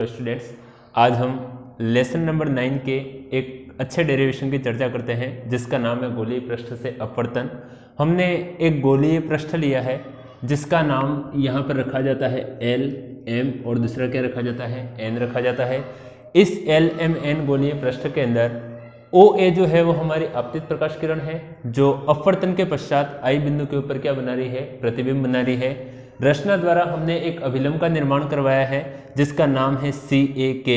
Students, आज हम lesson number 9 के एक अच्छे डेरिवेशन की चर्चा करते हैं जिसका नाम है गोलीय पृष्ठ से अपवर्तन। हमने एक गोलीय पृष्ठ लिया है जिसका नाम यहाँ पर रखा जाता है एल एम और दूसरा क्या रखा जाता है एन रखा जाता है। इस एल एम एन गोलीय पृष्ठ के अंदर ओ ए जो है वो हमारी आपतित प्रकाश किरण है जो अपवर्तन के पश्चात आई बिंदु के ऊपर क्या बना रही है, प्रतिबिंब बना रही है। रचना द्वारा हमने एक अभिलंब का निर्माण करवाया है जिसका नाम है CAK।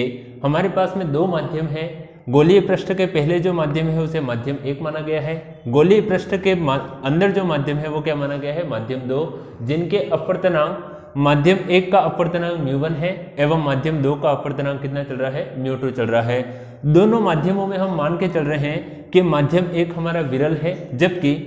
हमारे पास में दो माध्यम है। गोलीय पृष्ठ के पहले जो माध्यम है उसे माध्यम 1 माना गया है। गोलीय पृष्ठ के अंदर जो माध्यम है वो क्या माना गया है, माध्यम 2, जिनके अपवर्तनांक माध्यम 1 का अपवर्तनांक μ1 है एवं माध्यम 2 का अपवर्तनांक कितना चल रहा है, μ2 चल रहा है। दोनों माध्यमों में हम मान के चल रहे हैं कि माध्यम 1 हमारा विरल है जबकि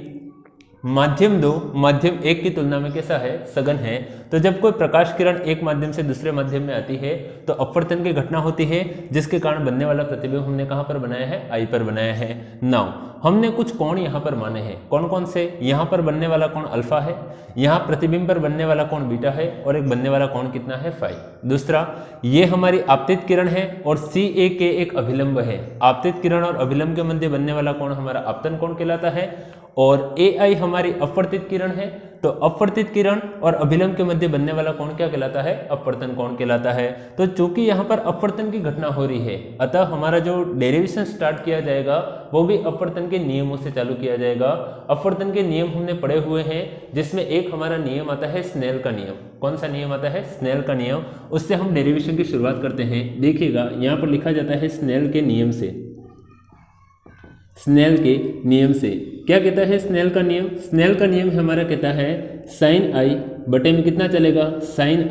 माध्यम 2 माध्यम 1 की तुलना में कैसा है, सघन है। तो जब कोई प्रकाश किरण एक माध्यम से दूसरे माध्यम में आती है तो अपवर्तन की घटना होती है जिसके कारण बनने वाला प्रतिबिंब हमने कहां पर बनाया है, आई पर बनाया है। नाउ हमने कुछ कोण यहां पर माने हैं। कौन कौन से? यहां पर बनने वाला कोण अल्फा है, यहां प्रतिबिंब पर बनने वाला कोण बीटा है और एक बनने वाला कोण कितना है, फाई। दूसरा, ये हमारी आपतित किरण है और CAK एक अभिलंब है। आपतित किरण और अभिलंब के मध्य बनने वाला कोण हमारा आपतन कोण कहलाता है और AI हमारी अपवर्तित किरण है। तो अपवर्तित किरण और अभिलंब के मध्य बनने वाला कोण क्या कहलाता है, अपवर्तन कोण कहलाता है। तो चूंकि यहाँ पर अपवर्तन की घटना हो रही है अतः हमारा जो डेरिवेशन स्टार्ट किया जाएगा वो भी अपवर्तन के नियमों से चालू किया जाएगा। अपवर्तन के नियम हमने पढ़े हुए हैं जिसमें एक हमारा नियम आता है स्नेल का नियम। कौन सा नियम आता है, स्नेल का नियम। उससे हम डेरिवेशन की शुरुआत करते हैं। देखिएगा यहाँ पर लिखा जाता है स्नेल के नियम से। स्नेल के नियम से क्या कहता है स्नेल का नियम? स्नेल का नियम हमारा कहता है साइन आई बटे में कितना चलेगा, साइन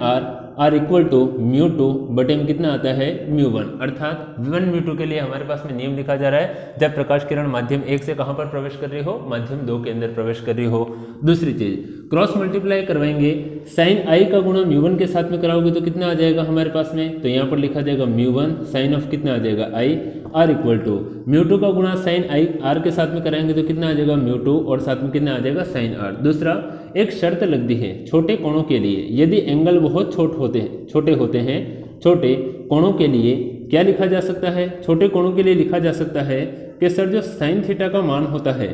आर इक्वल टू μ2 बटे में कितना आता है, μ1। अर्थात v1 μ2 के लिए हमारे पास में नियम लिखा जा रहा है जब प्रकाश किरण माध्यम 1 से कहां पर प्रवेश कर रही हो, माध्यम 2 के अंदर प्रवेश कर रही हो। दूसरी चीज, क्रॉस मल्टीप्लाई करवाएंगे। साइन आई का गुणा μ1 के साथ में कराओगे तो कितना आ जाएगा हमारे पास में, तो यहाँ पर लिखा जाएगा μ1 साइन ऑफ कितना आ जाएगा आई, आर इक्वल टू μ2 का गुणा साइन आई आर के साथ में कराएंगे तो कितना आ जाएगा μ2 और साथ में कितना आ जाएगा साइन आर। दूसरा, एक शर्त लगती है छोटे कोणों के लिए, यदि एंगल बहुत छोटे होते हैं, छोटे कोणों के लिए क्या लिखा जा सकता है, छोटे कोणों के लिए लिखा जा सकता है कि सर जो साइन थीटा का मान होता है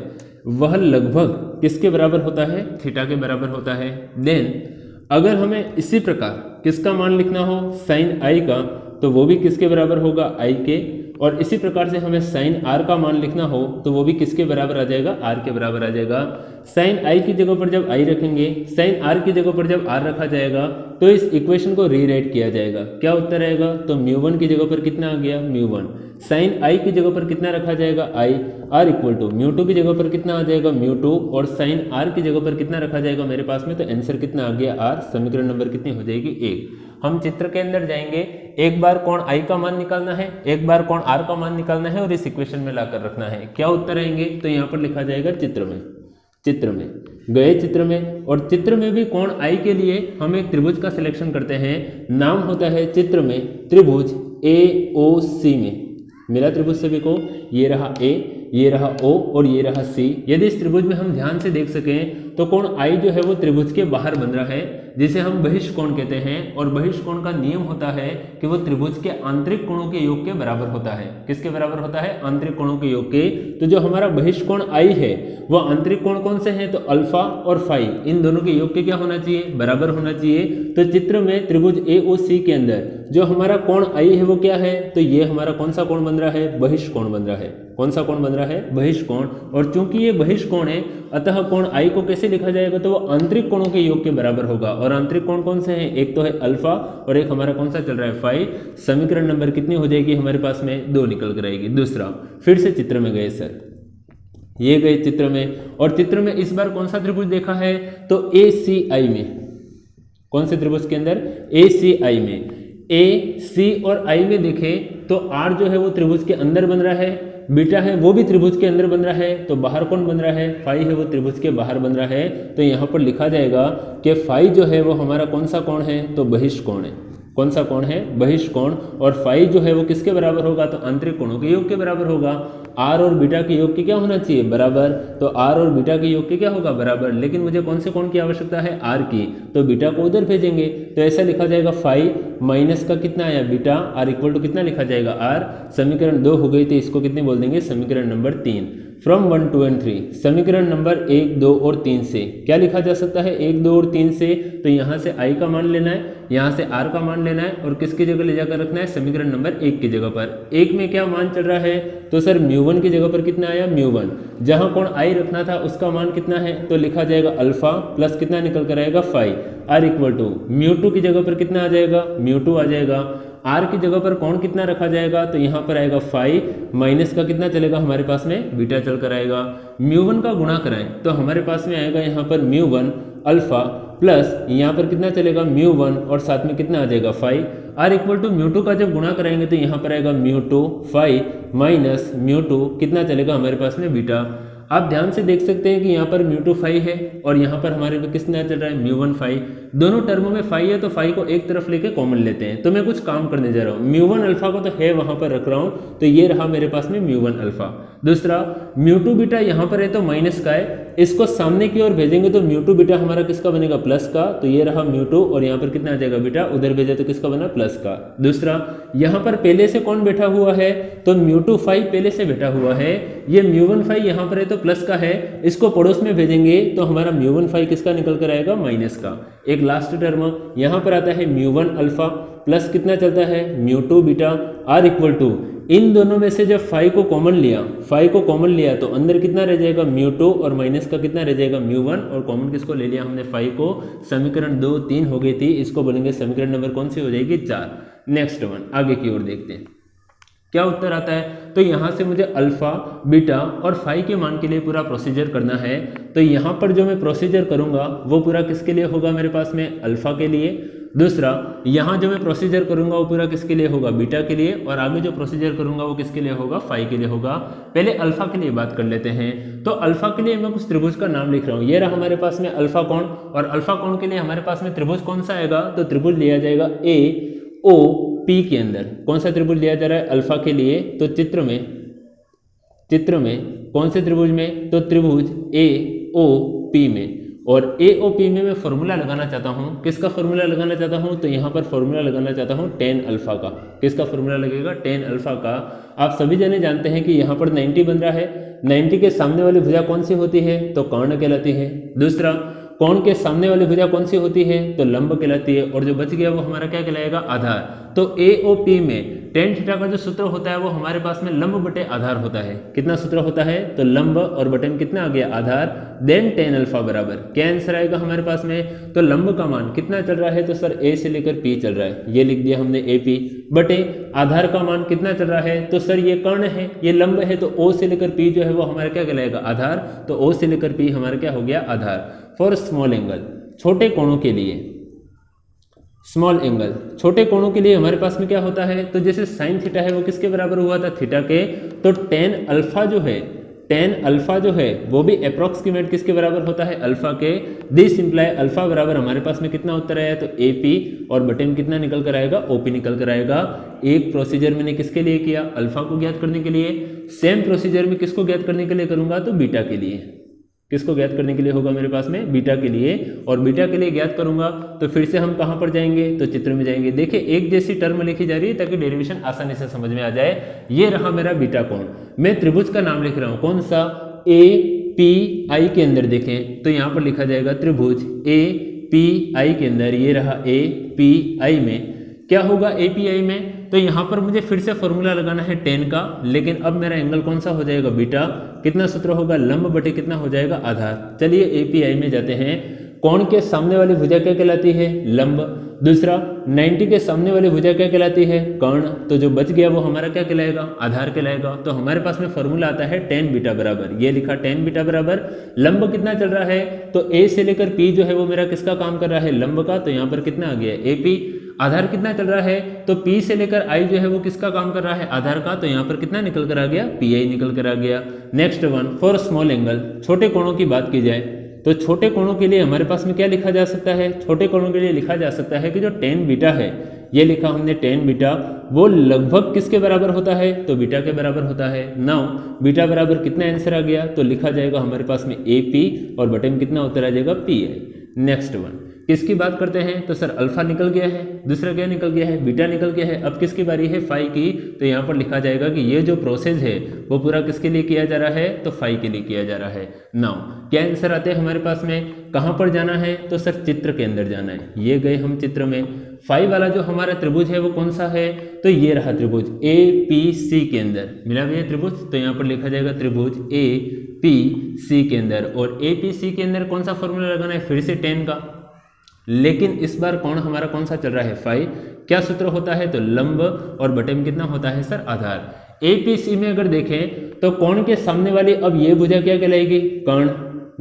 वह लगभग किसके बराबर होता है, थीटा के बराबर होता है। देन अगर हमें इसी प्रकार किसका मान लिखना हो, साइन आई का, तो वो भी किसके बराबर होगा, आई के। और इसी प्रकार से हमें साइन आर का मान लिखना हो तो वो भी किसके बराबर आ जाएगा, आर के बराबर आ जाएगा। साइन आई की जगह पर जब आई रखेंगे, साइन आर की जगह पर जब आर रखा जाएगा तो इस इक्वेशन को रीराइट किया जाएगा। क्या उत्तर आएगा, तो μ1 की जगह पर कितना आ गया, μ1। साइन आई की जगह पर कितना रखा जाएगा, आई, आर इक्वल टू μ2 की जगह पर कितना आ जाएगा, μ2 और साइन आर की जगह पर कितना रखा जाएगा मेरे पास में, तो आंसर कितना आ गया, आर। समीकरण नंबर कितनी हो जाएगी, 1। हम चित्र के अंदर जाएंगे, एक बार कोण आई का मान निकालना है, एक बार कोण आर का मान निकालना है और इस इक्वेशन में लाकर रखना है। क्या उत्तर आएंगे, तो यहाँ पर लिखा जाएगा चित्र में गए चित्र में। और चित्र में भी कोण आई के लिए हम एक त्रिभुज का सिलेक्शन करते हैं। नाम होता है चित्र में त्रिभुज AOC में। मेरा त्रिभुज सभी को, ये रहा A, ये रहा O और ये रहा C। यदि इस त्रिभुज में हम ध्यान से देख सकें तो कोण I जो है वो त्रिभुज के बाहर बन रहा है जिसे हम बहिष्कोण कहते हैं। और बहिष्कोण का नियम होता है कि वो त्रिभुज के आंतरिक कोणों के योग के बराबर होता है। किसके बराबर होता है, आंतरिक कोणों के योग के। तो जो हमारा बहिष्कोण I है वो आंतरिक कोण कौन से हैं, तो अल्फा और फाई, इन दोनों के योग के क्या होना चाहिए, बराबर होना चाहिए। तो चित्र में त्रिभुज AOC के अंदर जो हमारा कोण I है वो क्या है, तो ये हमारा कौन सा कोण बन रहा है, बहिष्कोण बन रहा है। कौन सा कोण बन रहा है, बहिष्कोण। और चूंकि ये बहिष्कोण है अतः कोण I को कैसे लिखा जाएगा, तो वो आंतरिक कोणों के योग के बराबर होगा। और आंतरिक कोण कौन से हैं, एक तो है अल्फा और एक हमारा कौन सा चल रहा है, फाई। समीकरण नंबर कितनी हो जाएगी हमारे पास में, 2 निकल कर आएगी। दूसरा, फिर से चित्र में गए सर, ये गए चित्र में और चित्र में इस बार कौन सा त्रिभुज देखा है, तो ACI में। कौन से त्रिभुज के अंदर, ACI में। A, C और I में देखें तो R जो है वो त्रिभुज के अंदर बन रहा है, बीटा है वो भी त्रिभुज के अंदर बन रहा है, तो बाहर कौन बन रहा है, फाई है वो त्रिभुज के बाहर बन रहा है। तो यहाँ पर लिखा जाएगा कि फाई जो है वो हमारा कौन सा कोण है, तो बहिष्कोण है। कौन सा कोण है, बहिष्कोण। और फाई जो है वो किसके बराबर होगा, तो आंतरिक कोणों के योग के बराबर होगा। आर और बीटा के योग के क्या होना चाहिए, बराबर। तो आर और बीटा के योग के क्या होगा, बराबर। लेकिन मुझे कौन से कोण की आवश्यकता है, आर की, तो बीटा को उधर भेजेंगे। तो ऐसा लिखा जाएगा फाई माइनस का कितना आया, बीटा, आर इक्वल टू कितना लिखा जाएगा, आर। समीकरण 2 हो गई, तो इसको कितने बोल देंगे, समीकरण नंबर 3। फ्रॉम 1, 2 एंड 3 समीकरण नंबर 1, 2 और 3 से क्या लिखा जा सकता है, 1, 2 और 3 से। तो यहाँ से आई का मान लेना है, यहाँ से आर का मान लेना है, और किसकी जगह ले जाकर रखना है, समीकरण नंबर 1 की जगह पर। 1 में क्या मान चल रहा है, तो सर μ1 की जगह पर कितना आया, μ1। जहाँ कोण आई रखना था उसका मान कितना है, तो लिखा जाएगा अल्फा प्लस कितना निकल कर आएगा, फाई। आर इक्वल टू μ2 की जगह पर कितना आ जाएगा, μ2 आ जाएगा। आर की जगह पर कौन कितना रखा जाएगा, तो यहाँ पर आएगा फाई माइनस का कितना चलेगा हमारे पास में, बीटा चल कर आएगा। μ1 का गुणा कराएं तो हमारे पास में आएगा यहाँ पर μ1 अल्फा प्लस यहाँ पर कितना चलेगा, μ1 और साथ में कितना आ जाएगा, फाई। आर इक्वल टू μ2 का जब गुणा कराएंगे तो यहाँ पर आएगा μ2 फाई माइनस μ2 कितना चलेगा हमारे पास में, बीटा। आप ध्यान से देख सकते हैं कि यहाँ पर μ2 फाई है और यहाँ पर हमारे पे कितना चल रहा है, μ1 फाई। दोनों टर्मों में फाई है तो फाई को एक तरफ लेके कॉमन लेते हैं। तो मैं कुछ काम करने जा रहा हूँ, μ1 अल्फा को तो है वहां पर रख रहा हूँ, तो ये रहा मेरे पास में μ1 अल्फा। दूसरा μ2 बीटा यहाँ पर है तो माइनस का है, इसको सामने की ओर भेजेंगे तो μ2 बीटा हमारा किसका बनेगा, प्लस का। तो ये रहा μ2 और यहाँ पर कितना आ जाएगा, बीटा, उधर भेजे तो किसका बना, प्लस का। दूसरा यहाँ पर पहले से कौन बैठा हुआ है, तो μ2 फाई पहले से बैठा हुआ है, ये μ1 फाई यहाँ पर है तो प्लस का है, इसको पड़ोस में भेजेंगे तो हमारा μ1 फाई किसका निकल कर आएगा, माइनस का। एक लास्ट टर्म यहाँ पर आता है μ1 अल्फा प्लस कितना चलता है, μ2 बीटा। आर इक्वल टू इन दोनों में से जब फाई को कॉमन लिया तो अंदर कितना रह जाएगा, μ2 और माइनस का कितना रह जाएगा, μ1, और कॉमन किसको ले लिया हमने, फाई को। समीकरण 2, 3 हो गई थी, इसको बोलेंगे समीकरण नंबर कौन सी हो जाएगी, 4। नेक्स्ट वन, आगे की ओर देखते हैं क्या उत्तर आता है। तो यहाँ से मुझे अल्फा, बीटा और फाई के मान के लिए पूरा प्रोसीजर करना है। तो यहाँ पर जो मैं प्रोसीजर करूँगा वो पूरा किसके लिए होगा, मेरे पास में अल्फा के लिए। दूसरा यहाँ जो मैं प्रोसीजर करूँगा वो पूरा किसके लिए होगा, बीटा के लिए। और आगे जो प्रोसीजर करूँगा वो किसके लिए होगा, फाई के लिए होगा। पहले अल्फा के लिए बात कर लेते हैं। तो अल्फा के लिए मैं कुछ त्रिभुज का नाम लिख रहा हूँ। ये रहा हमारे पास में अल्फा कोण, और अल्फा कोण के लिए हमारे पास में त्रिभुज कौन सा आएगा, तो त्रिभुज लिया जाएगा ए ओ पी के अंदर। कौन सा त्रिभुज लिया जा रहा है अल्फा के लिए, तो चित्र में कौन से त्रिभुज में, तो त्रिभुज ए ओ पी में। और ए ओ पी में मैं फॉर्मूला लगाना चाहता हूँ, किसका फॉर्मूला लगाना चाहता हूँ, तो यहाँ पर फॉर्मूला लगाना चाहता हूँ tan अल्फा का। किसका फॉर्मूला लगेगा, tan अल्फा का। आप सभी जने जानते हैं कि यहाँ पर 90 बन रहा है, 90 के सामने वाली भुजा कौन सी होती है, तो कर्ण कहलाती है। दूसरा कोण के सामने वाली भुजा कौन सी होती है, तो लंब कहलाती है। और जो बच गया वो हमारा क्या कहलाएगा, आधार। तो AOP में tan थीटा का जो सूत्र होता है वो हमारे पास में लंब बटे आधार होता है। कितना सूत्र होता है, तो लंब और बटे में कितना आ गया, आधार, देन tan अल्फा बराबर क्या आंसर आएगा हमारे पास में, तो लंब का मान कितना चल रहा है, तो सर A से लेकर P चल रहा है, ये लिख दिया हमने AP, बटे आधार का मान कितना चल रहा है, तो सर ये कर्ण है, ये लंब है, तो O से लेकर P जो है वो हमारा क्या कहलाएगा, आधार। तो O से लेकर P हमारा क्या हो गया, आधार। फॉर स्मॉल एंगल, छोटे कोणों के लिए, स्मॉल एंगल छोटे कोणों के लिए हमारे पास में क्या होता है, तो जैसे साइन थीटा है वो किसके बराबर हुआ था, थीटा के। तो tan अल्फा जो है वो भी अप्रोक्सीमेट किसके बराबर होता है, अल्फा के। दिस इंप्लाई अल्फा बराबर हमारे पास में कितना उत्तर आया, तो AP, और बटे में कितना निकल कर आएगा, OP निकल कर आएगा। एक प्रोसीजर मैंने किसके लिए किया, अल्फा को ज्ञात करने के लिए। सेम प्रोसीजर में किसको ज्ञात करने के लिए करूंगा, तो बीटा के लिए। किसको ज्ञात करने के लिए होगा मेरे पास में, बीटा के लिए। और बीटा के लिए ज्ञात करूंगा तो फिर से हम कहां पर जाएंगे, तो चित्र में जाएंगे। देखिए एक जैसी टर्म लिखी जा रही है ताकि डेरिवेशन आसानी से समझ में आ जाए। ये रहा मेरा बीटा कोण, मैं त्रिभुज का नाम लिख रहा हूं, कौन सा, API के अंदर देखें तो यहां पर लिखा जाएगा त्रिभुज API के अंदर। ये रहा API में, क्या होगा API में, तो यहाँ पर मुझे फिर से फॉर्मूला लगाना है tan का, लेकिन अब मेरा एंगल कौन सा हो जाएगा, बीटा। कितना सूत्र होगा, लंब बटे कितना हो जाएगा, आधार। चलिए API में जाते हैं। कोण के सामने वाली भुजा क्या कहलाती है, लंब। दूसरा 90 के सामने वाली भुजा क्या कहलाती है, कर्ण। तो जो बच गया वो हमारा क्या कहलाएगा, आधार कहलाएगा। तो हमारे पास में फॉर्मूला आता है tan बीटा बराबर, ये लिखा tan बीटा बराबर, लंब कितना चल रहा है, तो A से लेकर P जो है वो मेरा किसका काम कर रहा है, लंब का। तो यहाँ पर कितना आ गया, AP। आधार कितना चल रहा है, तो P से लेकर I जो है वो किसका काम कर रहा है, आधार का। तो यहाँ पर कितना निकल कर आ गया, PI निकल कर आ गया। Next one, for small angle, छोटे कोणों की बात की जाए तो छोटे कोणों के लिए हमारे पास में क्या लिखा जा सकता है, छोटे कोणों के लिए लिखा जा सकता है कि जो tan बीटा है ये लिखा हमने tan बीटा, वो लगभग किसके बराबर होता है, तो बीटा के बराबर होता है। नाउ बीटा बराबर कितना आंसर आ गया, तो लिखा जाएगा हमारे पास में AP और बटे में कितना उत्तर आ जाएगा PI। नेक्स्ट वन किसकी बात करते हैं, तो सर अल्फा निकल गया है, दूसरा क्या निकल गया है, बीटा निकल गया है। अब किसकी बारी है, फाई की। तो यहाँ पर लिखा जाएगा कि ये जो प्रोसेस है वो पूरा किसके लिए किया जा रहा है, तो फाई के लिए किया जा रहा है। नाउ क्या आंसर आते हैं हमारे पास में, कहाँ पर जाना है, तो सर चित्र के अंदर जाना है। ये गए हम चित्र में, फाई वाला जो हमारा त्रिभुज है वो कौन सा है, तो ये रहा त्रिभुज APC के अंदर मिला हुआ त्रिभुज। तो यहाँ पर लिखा जाएगा त्रिभुज APC के अंदर, और APC के अंदर कौन सा फॉर्मूला लगाना है, फिर से tan का, लेकिन इस बार कौन हमारा कौन सा चल रहा है, फाई। क्या सूत्र होता है, तो लंब, और बटे में कितना होता है सर, आधार। APC में अगर देखें तो कोण के सामने वाली अब ये भुजा क्या कहलाएगी, कर्ण।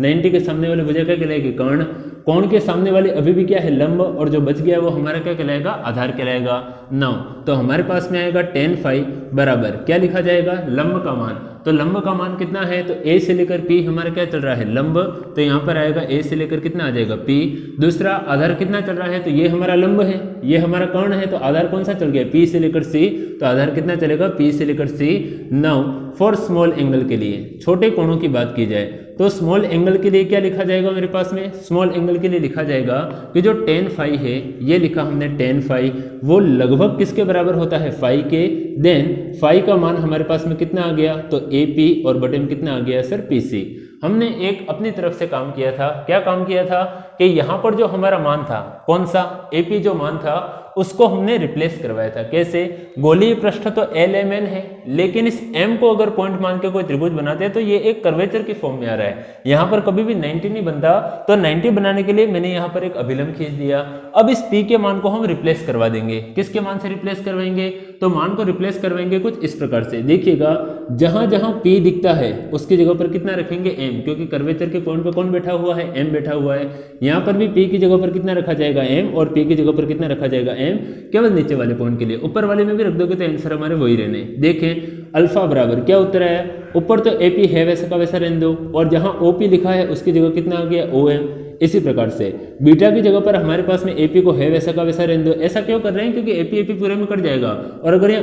90 के सामने वाली भुजा क्या कहलाएगी, कर्ण। कोण के सामने वाली अभी भी क्या है, लंब, और जो बच गया वो हमारा क्या कहलाएगा, आधार कहलाएगा। नाउ तो हमारे पास में आएगा tan फाई बराबर क्या लिखा जाएगा, लंब का मान। तो लंब का मान कितना है, तो A से लेकर P हमारा क्या चल रहा है, लंब। तो यहाँ पर आएगा A से लेकर कितना आ जाएगा P। दूसरा आधार कितना चल रहा है, तो ये हमारा लंब है, ये हमारा कर्ण है, तो आधार कौन सा चल गया, P से लेकर C। तो आधार कितना चलेगा, P से लेकर C। Now for small angle के लिए, छोटे कोणों की बात की जाए तो स्मॉल एंगल के लिए क्या लिखा जाएगा मेरे पास में, स्मॉल एंगल के लिए लिखा जाएगा कि जो tan फाई है, ये लिखा हमने tan फाई, वो लगभग किसके बराबर होता है, फाई के। देन फाई का मान हमारे पास में कितना आ गया, तो AP, और बटे में कितना आ गया सर, PC। हमने एक अपनी तरफ से काम किया था, क्या काम किया था कि यहाँ पर जो हमारा मान था, कौन सा, AP जो मान था, उसको हमने रिप्लेस करवाया था। कैसे, गोलीय पृष्ठ तो LMN है, लेकिन इस M को अगर पॉइंट मान के कोई त्रिभुज बनाते हैं तो ये एक कर्वेचर की फॉर्म में आ रहा है। यहाँ पर कभी भी 90 नहीं बनता, तो 90 बनाने के लिए मैंने यहाँ पर एक अभिलंब खींच दिया। अब इस P के मान को हम रिप्लेस करवा देंगे, किसके मान से रिप्लेस करवाएंगे, तो मान को रिप्लेस करवाएंगे कुछ इस प्रकार से। देखिएगा जहां जहां P दिखता है उसकी जगह पर कितना रखेंगे, M, क्योंकि कर्वेचर के पॉइंट पर कौन बैठा हुआ है, M बैठा हुआ है। यहाँ पर भी P की जगह पर कितना रखा जाएगा, M, और P की जगह पर कितना रखा जाएगा, M, केवल नीचे वाले पॉइंट के लिए। ऊपर वाले में भी रख दोगे तो आंसर हमारे वही रहने। देखें अल्फा बराबर क्या उत्तर आया, ऊपर तो AP है वैसा का वैसा रहने दो, और जहां OP लिखा है उसकी जगह कितना आ गया, OM। इसी प्रकार से बीटा की जगह पर हमारे पास में AP को है वैसा का वैसा रहने दो। ऐसा क्यों कर रहे हैं, क्योंकि AP पूरे में कट जाएगा, और अगर यहाँ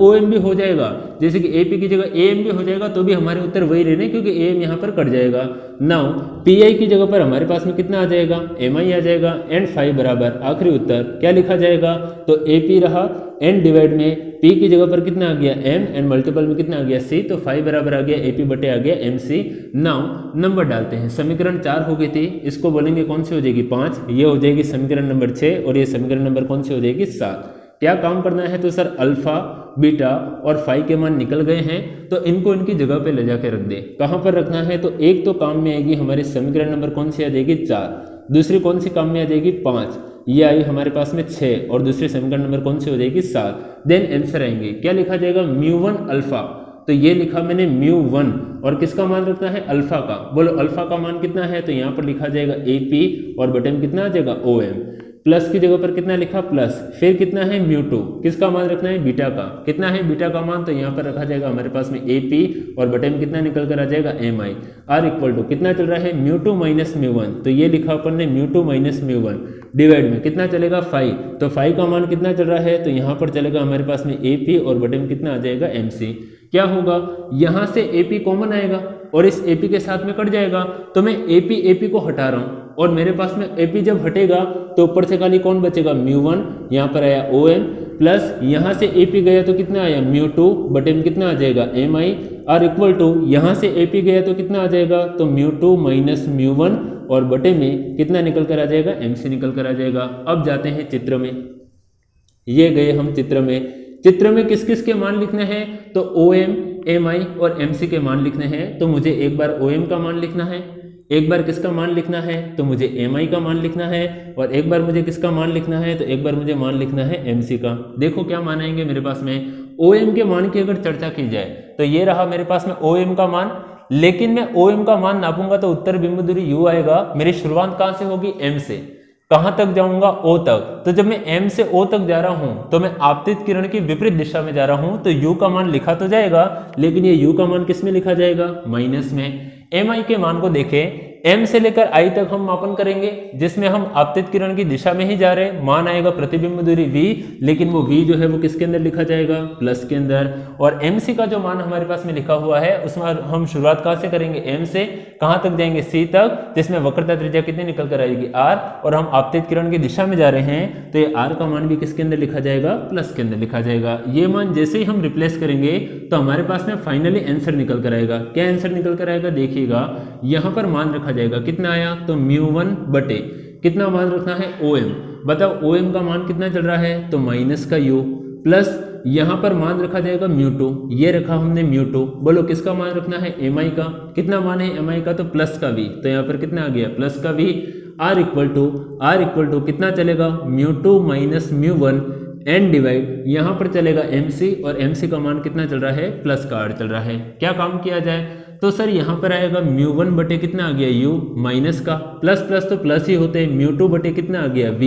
OM भी हो जाएगा, जैसे कि AP की जगह AM भी हो जाएगा, तो भी हमारे उत्तर वही रहने, क्योंकि AM यहाँ पर कट जाएगा। नाउ PI की जगह पर हमारे पास में कितना आ जाएगा, MI आ जाएगा। एंड फाई बराबर आखिरी उत्तर क्या लिखा जाएगा, तो AP रहा, एंड डिवाइड में P की जगह पर कितना आ गया, M, एंड मल्टीपल में कितना आ गया, C। तो फाई बराबर आ गया AP बटे आ गया MC। नाउ नंबर डालते हैं, समीकरण 4 हो गई थी, इसको बोलेंगे कौन सी हो जाएगी, 5, ये हो जाएगी समीकरण नंबर 6, और ये समीकरण नंबर कौन सी हो जाएगी, 7। क्या काम करना है, तो सर अल्फा, बीटा और फाई के मान निकल गए हैं, तो इनको इनकी जगह पे ले जाके रख दे। कहाँ पर रखना है, तो एक तो काम में आएगी हमारी समीकरण नंबर कौन सी आ जाएगी, 4, दूसरी कौन सी काम में आ जाएगी, 5, ये आई हमारे पास में 6, और दूसरी समीकरण नंबर कौन सी हो जाएगी, 7। देन आंसर आएंगे, क्या लिखा जाएगा, μ1 अल्फा। तो ये लिखा मैंने μ1, और किसका मान रखना है, अल्फा का। बोलो अल्फा का मान कितना है, तो यहाँ पर लिखा जाएगा AP, और बटे में कितना आ जाएगा, OM। प्लस की जगह पर कितना लिखा, प्लस, फिर कितना है μ2, किसका मान रखना है, बीटा का। कितना है बीटा का मान, तो यहाँ पर रखा जाएगा हमारे पास में AP, और बटे में कितना निकल कर आ जाएगा, MI। आर इक्वल टू कितना चल रहा है, μ2 माइनस μ1, तो ये लिखा अपन ने μ2 माइनस μ1, डिवाइड में कितना चलेगा, 5। तो 5 का मान कितना चल रहा है, तो यहाँ पर चलेगा हमारे पास में AP, और बटे में कितना आ जाएगा, MC। क्या होगा, यहाँ से AP कॉमन आएगा, और इस AP के साथ में कट जाएगा, तो मैं AP को हटा रहा हूँ, और मेरे पास में AP जब हटेगा तो ऊपर से खाली कौन बचेगा, μ1, यहाँ पर आया OM, प्लस यहाँ से AP गया तो कितना आया, μ2, बटे में कितना आ जाएगा, MI। आर इक्वल टू यहाँ से AP गया तो कितना आ जाएगा, तो μ2 माइनस μ1, और बटे में कितना निकल कर आ जाएगा, MC निकल कर आ जाएगा। अब जाते हैं चित्र में, ये गए हम चित्र में। चित्र में किस किस के मान लिखने हैं, तो OM, MI और MC के मान लिखने हैं। तो मुझे एक बार OM का मान लिखना है, एक बार किसका मान लिखना है, तो मुझे MI का मान लिखना है, और एक बार मुझे किसका मान लिखना है, तो एक बार मुझे मान लिखना है MC का। देखो क्या मान आएंगे मेरे पास में, OM के मान की अगर चर्चा की जाए तो ये रहा मेरे पास में OM का मान, लेकिन मैं OM का मान नापूंगा तो उत्तर बिंदु दूरी U आएगा। मेरी शुरुआत कहाँ से होगी, M से, कहाँ तक जाऊंगा, O तक। तो जब मैं M से O तक जा रहा हूं तो मैं आपतित किरण की विपरीत दिशा में जा रहा हूं, तो U का मान लिखा तो जाएगा, लेकिन ये U का मान किस में लिखा जाएगा, माइनस में। MI के मान को देखें, m से लेकर i तक हम मापन करेंगे, जिसमें हम आपतित किरण की दिशा में ही जा रहे हैं। मान आएगा प्रतिबिंब दूरी v, लेकिन वो v जो है वो किसके अंदर लिखा जाएगा, प्लस के अंदर। और mc का जो मान हमारे पास में लिखा हुआ है उसमें हम शुरुआत कहाँ से करेंगे, m से कहाँ तक जाएंगे, c तक, जिसमें वक्रता त्रिज्या कितनी निकल कर आएगी, r, और हम आपतित किरण की दिशा में जा रहे हैं तो ये r का मान भी किसके अंदर लिखा जाएगा, प्लस के अंदर लिखा जाएगा। ये मान जैसे ही हम रिप्लेस करेंगे तो हमारे पास में फाइनली आंसर निकल कर आएगा। क्या आंसर निकल कर आएगा, देखिएगा यहाँ पर मान रखा जाएगा, कितना आया, तो μ1 बटे कितना मान रखना है, OM। बताओ OM का मान कितना चल रहा है, तो माइनस का u, प्लस यहाँ पर मान रखा जाएगा μ2, ये रखा हमने μ2। बोलो किसका मान रखना है, mi का। कितना मान है mi का, तो प्लस का v, तो यहाँ पर कितना आ गया, प्लस का v। r इक्वल टू कितना चलेगा, μ2 माइनस μ1 एंड डिवाइड, यहाँ पर चलेगा mc, और mc का मान कितना चल रहा है, प्लस का r चल रहा है। क्या काम किया जाए, तो सर यहाँ पर आएगा μ1 बटे कितना आ गया u, माइनस का, प्लस प्लस तो प्लस ही होते हैं, μ2 बटे कितना आ गया v,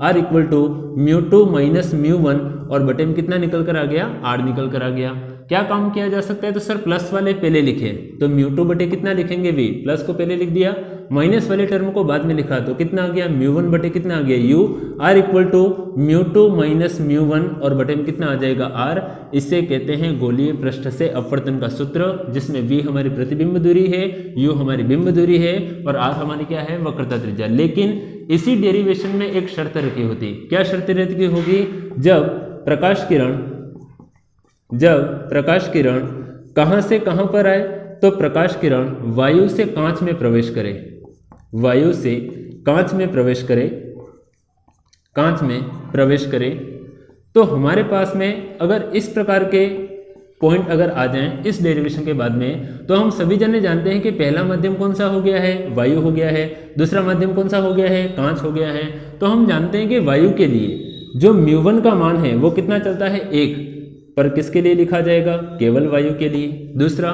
r equal to μ2 minus μ1, और बटे में कितना निकल कर आ गया, r निकल कर आ गया। क्या काम किया जा सकता है, तो सर प्लस वाले पहले लिखे, तो μ2 बटे कितना लिखेंगे v, प्लस को पहले लिख दिया, माइनस वाले टर्म को बाद में लिखा, तो कितना आ गया μ1 बटे कितना आ गया u, r equal to μ2 minus μ1, और बटे में कितना आ जाएगा r। इसे कहते हैं गोलीय पृष्ठ से अपवर्तन का सूत्र, जिसमें v हमारी प्रतिबिंब दूरी है, u हमारी बिंब दूरी है, और r हमारी क्या है, वक्रता त्रिज्या। लेकिन इसी डेरिवेशन में एक शर्त रखी होती, क्या शर्त रखी होगी, जब प्रकाश किरण कहां से कहां पर आए, तो प्रकाश किरण वायु से कांच में प्रवेश करे, वायु से कांच में प्रवेश करे, तो हमारे पास में अगर इस प्रकार के पॉइंट अगर आ जाएं इस डेरिवेशन के बाद में, तो हम सभी जने जानते हैं कि पहला माध्यम कौन सा हो गया है, वायु हो गया है, दूसरा माध्यम कौन सा हो गया है, कांच हो गया है। तो हम जानते हैं कि वायु के लिए जो μ1 का मान है वो कितना चलता है, 1, पर किसके लिए लिखा जाएगा, केवल वायु के लिए। दूसरा,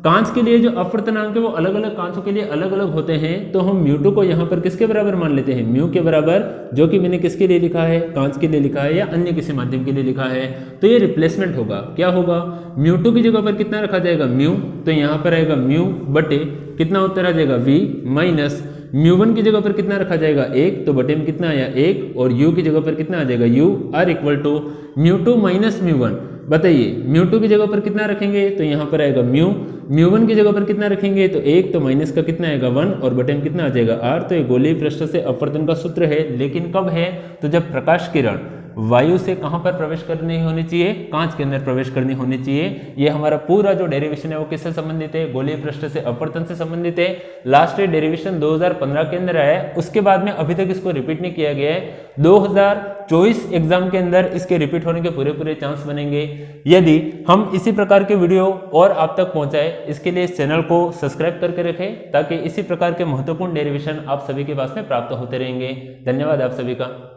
कांच के लिए जो अपवर्तनांक है वो अलग अलग कांचों के लिए अलग अलग होते हैं, तो हम μ2 को यहाँ पर किसके बराबर मान लेते हैं, μ के बराबर, जो कि मैंने किसके लिए लिखा है, कांच के लिए लिखा है या अन्य किसी माध्यम के लिए लिखा है। तो ये रिप्लेसमेंट होगा, क्या होगा, μ2 की जगह पर कितना रखा जाएगा, μ, तो यहाँ पर आएगा μ बटे कितना उत्तर आ जाएगा v, माइनस μ1 की जगह पर कितना रखा जाएगा 1, तो बटे में कितना आया 1, और u की जगह पर कितना आ जाएगा u, r equal to μ2 minus μ1। बताइए μ2 की जगह पर कितना रखेंगे, तो यहाँ पर आएगा μ1 की जगह पर कितना रखेंगे, तो 1, तो माइनस का कितना आएगा 1, और बटे में कितना आ जाएगा r। तो ये गोलीय पृष्ठ से अपवर्तन का सूत्र है, लेकिन कब है, तो जब प्रकाश किरण वायु से कहां पर प्रवेश करनी होनी चाहिए, कांच के अंदर प्रवेश करनी होनी चाहिए। ये हमारा पूरा जो डेरिवेशन है वो किससे संबंधित है, गोलीय पृष्ठ से अपवर्तन से संबंधित है। लास्ट डेरिवेशन 2015 के अंदर आया है, उसके बाद में अभी तक इसको रिपीट नहीं किया गया है। 2024 एग्जाम के अंदर इसके रिपीट होने के पूरे चांस बनेंगे। यदि हम इसी प्रकार के वीडियो और आप तक पहुंचाए, इसके लिए इस चैनल को सब्सक्राइब करके रखें, ताकि इसी प्रकार के महत्वपूर्ण डेरिवेशन आप सभी के पास में प्राप्त होते रहेंगे। धन्यवाद आप सभी का।